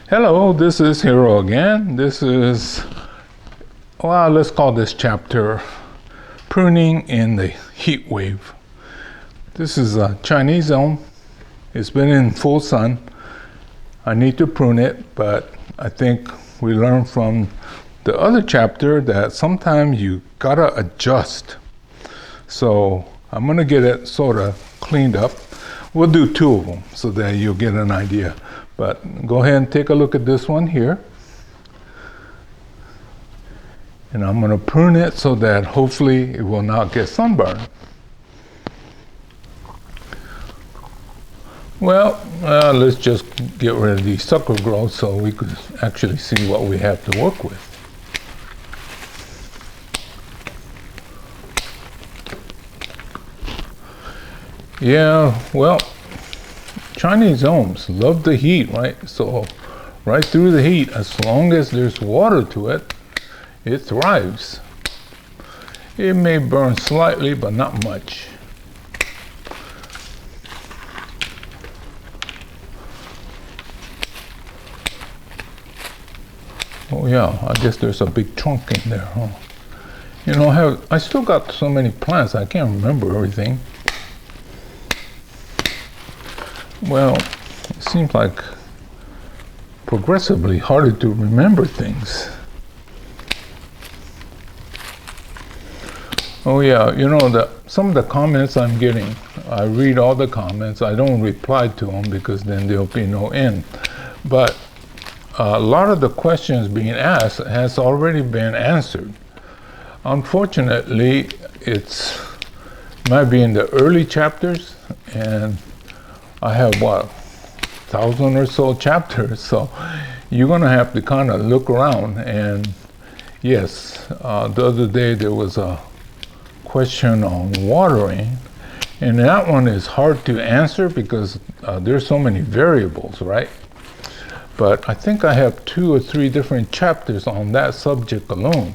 Hello, this is Hero again. This is, well, let's call this chapter Pruning in the Heat Wave. This is a Chinese elm. It's been in full sun. I need to prune it, but I think we learned from the other chapter that sometimes you gotta adjust. So I'm gonna get it sort of cleaned up. We'll do two of them so that you'll get an idea. But go ahead and take a look at this one here. And I'm going to prune it so that hopefully it will not get sunburned. Well, let's just get rid of these sucker growths so we could actually see what we have to work with. Yeah, well, Chinese elms love the heat, right? So right through the heat, as long as there's water to it, it thrives. It may burn slightly, but not much. Oh yeah, I guess there's a big trunk in there, huh? You know, I still got so many plants, I can't remember everything. Well, it seems like progressively harder to remember things. Oh yeah, you know, some of the comments I'm getting, I read all the comments. I don't reply to them because then there'll be no end. But a lot of the questions being asked has already been answered. Unfortunately, might be in the early chapters, and I have, 1,000 or so chapters, so you're going to have to kind of look around. And yes, the other day there was a question on watering, and that one is hard to answer because there's so many variables, right? But I think I have 2 or 3 different chapters on that subject alone.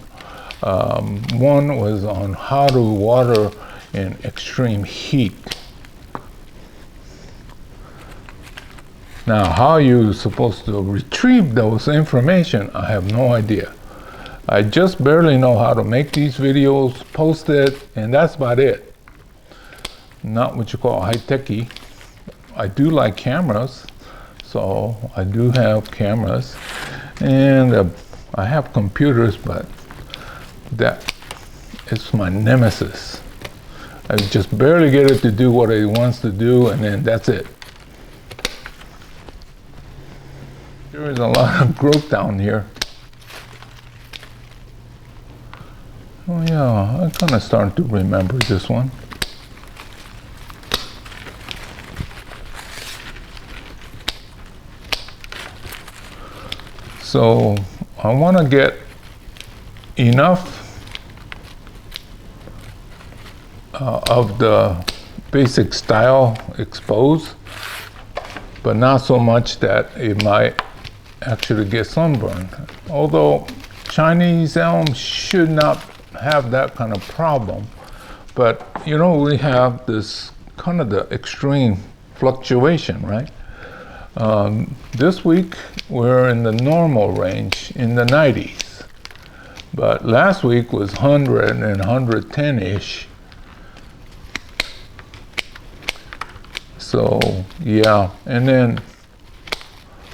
One was on how to water in extreme heat. Now, how you're supposed to retrieve those information, I have no idea. I just barely know how to make these videos, post it, and that's about it. Not what you call high-techy. I do like cameras, so I do have cameras, and I have computers, but that is my nemesis. I just barely get it to do what it wants to do, and then that's it. There is a lot of growth down here. Oh yeah, I'm kind of starting to remember this one. So I want to get enough of the basic style exposed, but not so much that it might actually get sunburned. Although Chinese elms should not have that kind of problem. But you know, we have this kind of the extreme fluctuation, right? This week we're in the normal range in the 90s. But last week was 100 and 110-ish. So yeah, and then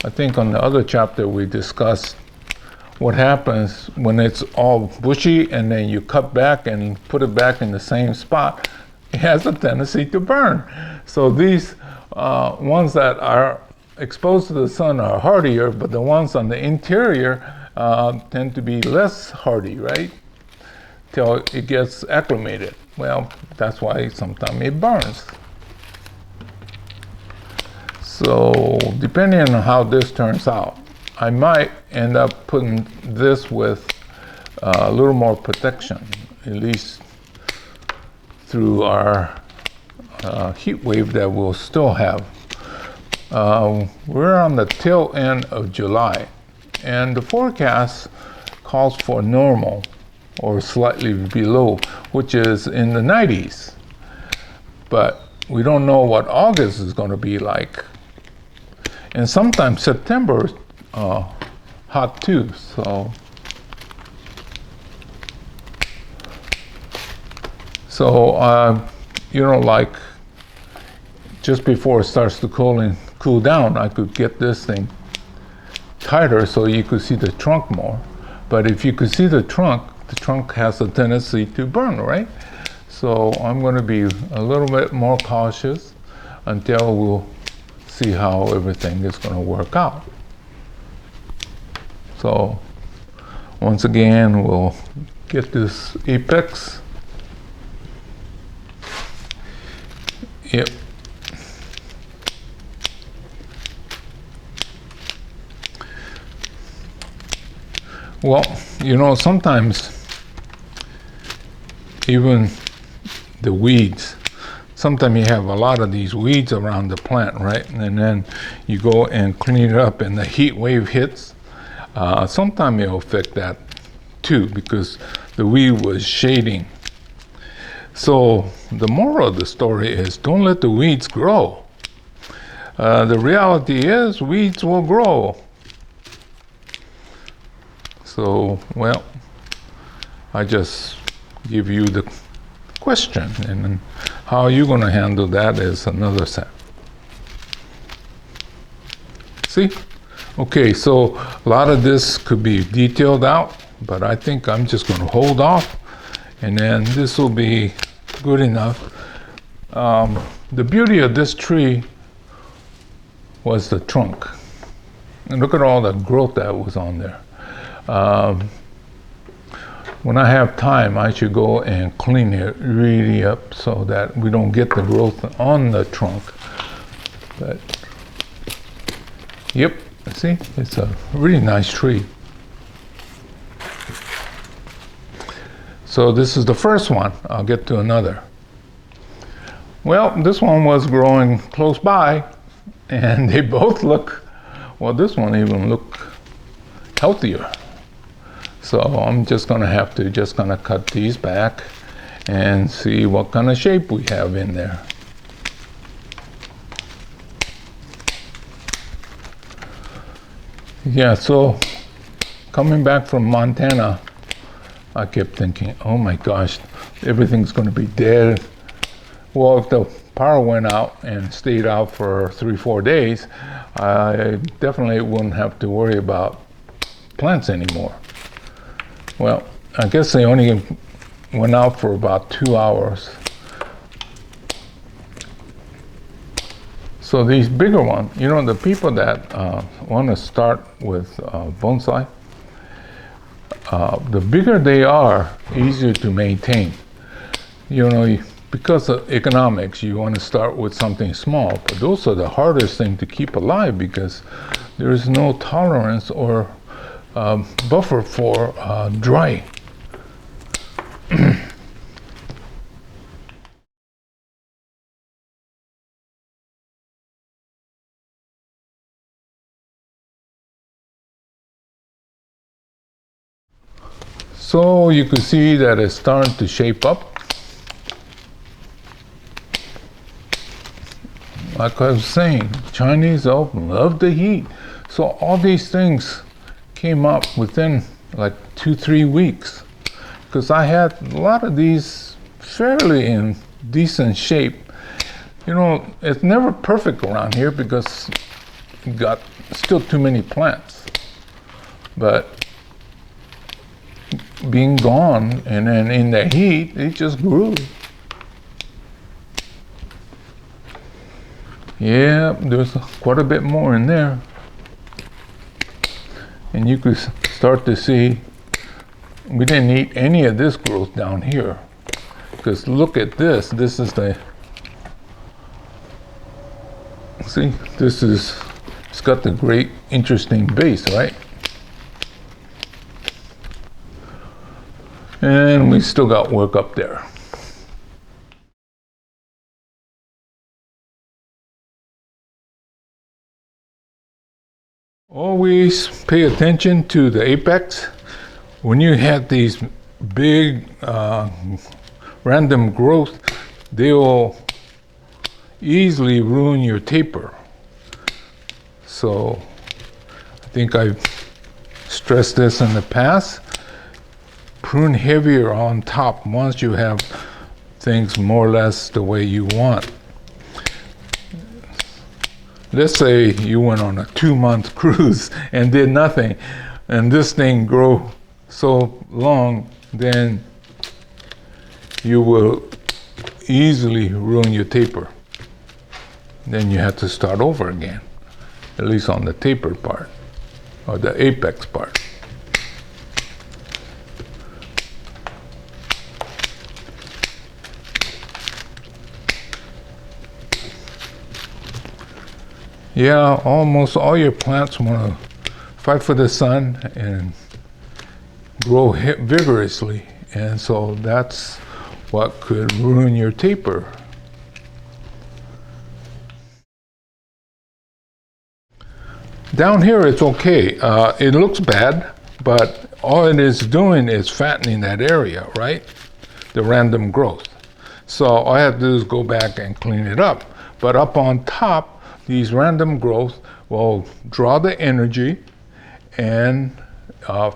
I think on the other chapter we discussed what happens when it's all bushy and then you cut back and put it back in the same spot. It has a tendency to burn. So these ones that are exposed to the sun are hardier, but the ones on the interior tend to be less hardy, right? Till it gets acclimated. Well, that's why sometimes it burns. So depending on how this turns out, I might end up putting this with a little more protection, at least through our heat wave that we'll still have. We're on the tail end of July, and the forecast calls for normal or slightly below, which is in the 90s. But we don't know what August is going to be like. And sometimes September hot too. So you know, like just before it starts to cool down, I could get this thing tighter so you could see the trunk more. But if you could see the trunk has a tendency to burn, right? So I'm going to be a little bit more cautious until we'll see how everything is going to work out. So once again, we'll get this apex. Yep. Well, you know, sometimes even the weeds, sometimes you have a lot of these weeds around the plant, right? And then you go and clean it up and the heat wave hits. Sometimes it'll affect that too, because the weed was shading. So the moral of the story is don't let the weeds grow. The reality is weeds will grow. So, well, I just give you the question, and how you're going to handle that is another set. See? Okay, so a lot of this could be detailed out, but I think I'm just going to hold off, and then this will be good enough. The beauty of this tree was the trunk. And look at all the growth that was on there. When I have time, I should go and clean it really up so that we don't get the growth on the trunk. But, yep, see, it's a really nice tree. So this is the first one. I'll get to another. Well, this one was growing close by, and they both look, well, this one even looked healthier. So I'm just going to have to cut these back and see what kind of shape we have in there. Yeah, so coming back from Montana, I kept thinking, oh my gosh, everything's going to be dead. Well, if the power went out and stayed out for 3-4 days, I definitely wouldn't have to worry about plants anymore. Well, I guess they only went out for about 2 hours. So these bigger ones, you know, the people that want to start with bonsai, the bigger they are, easier to maintain. You know, because of economics, you want to start with something small, but those are the hardest thing to keep alive because there is no tolerance or buffer for dry. So you can see that it's starting to shape up. Like I was saying, Chinese elk love the heat. So all these things came up within like 2-3 weeks, because I had a lot of these fairly in decent shape. You know, it's never perfect around here because you got still too many plants, but being gone and then in the heat, it just grew. Yeah, there's quite a bit more in there. And you could start to see we didn't eat any of this growth down here. Because look at this. This is the, see, this is, it's got the great interesting base, right? And we still got work up there. Always pay attention to the apex. When you have these big random growth, they will easily ruin your taper. So I think I've stressed this in the past. Prune heavier on top once you have things more or less the way you want. Let's say you went on a 2-month cruise and did nothing, and this thing grew so long, then you will easily ruin your taper. Then you have to start over again, at least on the taper part, or the apex part. Yeah, almost all your plants want to fight for the sun and grow vigorously, and so that's what could ruin your taper. Down here it's okay. It looks bad, but all it is doing is fattening that area, right? The random growth. So all I have to do is go back and clean it up. But up on top, these random growth will draw the energy and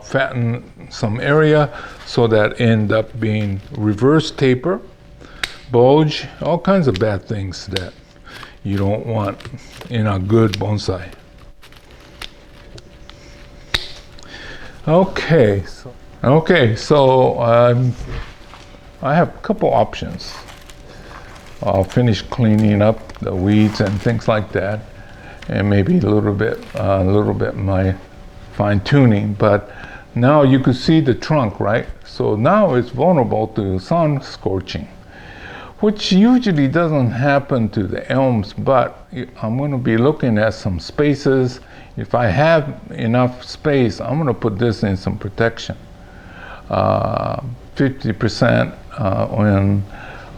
fatten some area, so that end up being reverse taper, bulge, all kinds of bad things that you don't want in a good bonsai. Okay, so I have a couple options. I'll finish cleaning up the weeds and things like that, and maybe a little bit my fine tuning. But now you can see the trunk, right? So now it's vulnerable to sun scorching, which usually doesn't happen to the elms, but I'm going to be looking at some spaces. If I have enough space, I'm going to put this in some protection. 50%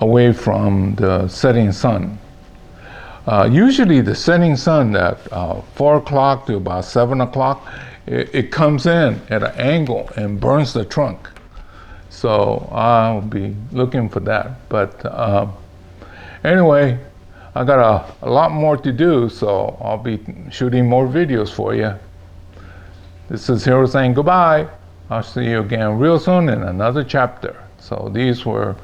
away from the setting sun. Usually the setting sun at 4 o'clock to about 7 o'clock, it comes in at an angle and burns the trunk. So I'll be looking for that. But anyway, I got a lot more to do, so I'll be shooting more videos for you. This is Hiro saying goodbye. I'll see you again real soon in another chapter. So these were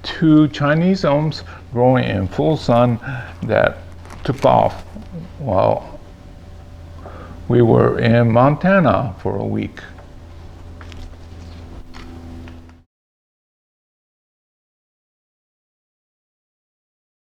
2 Chinese elms growing in full sun that took off while we were in Montana for a week.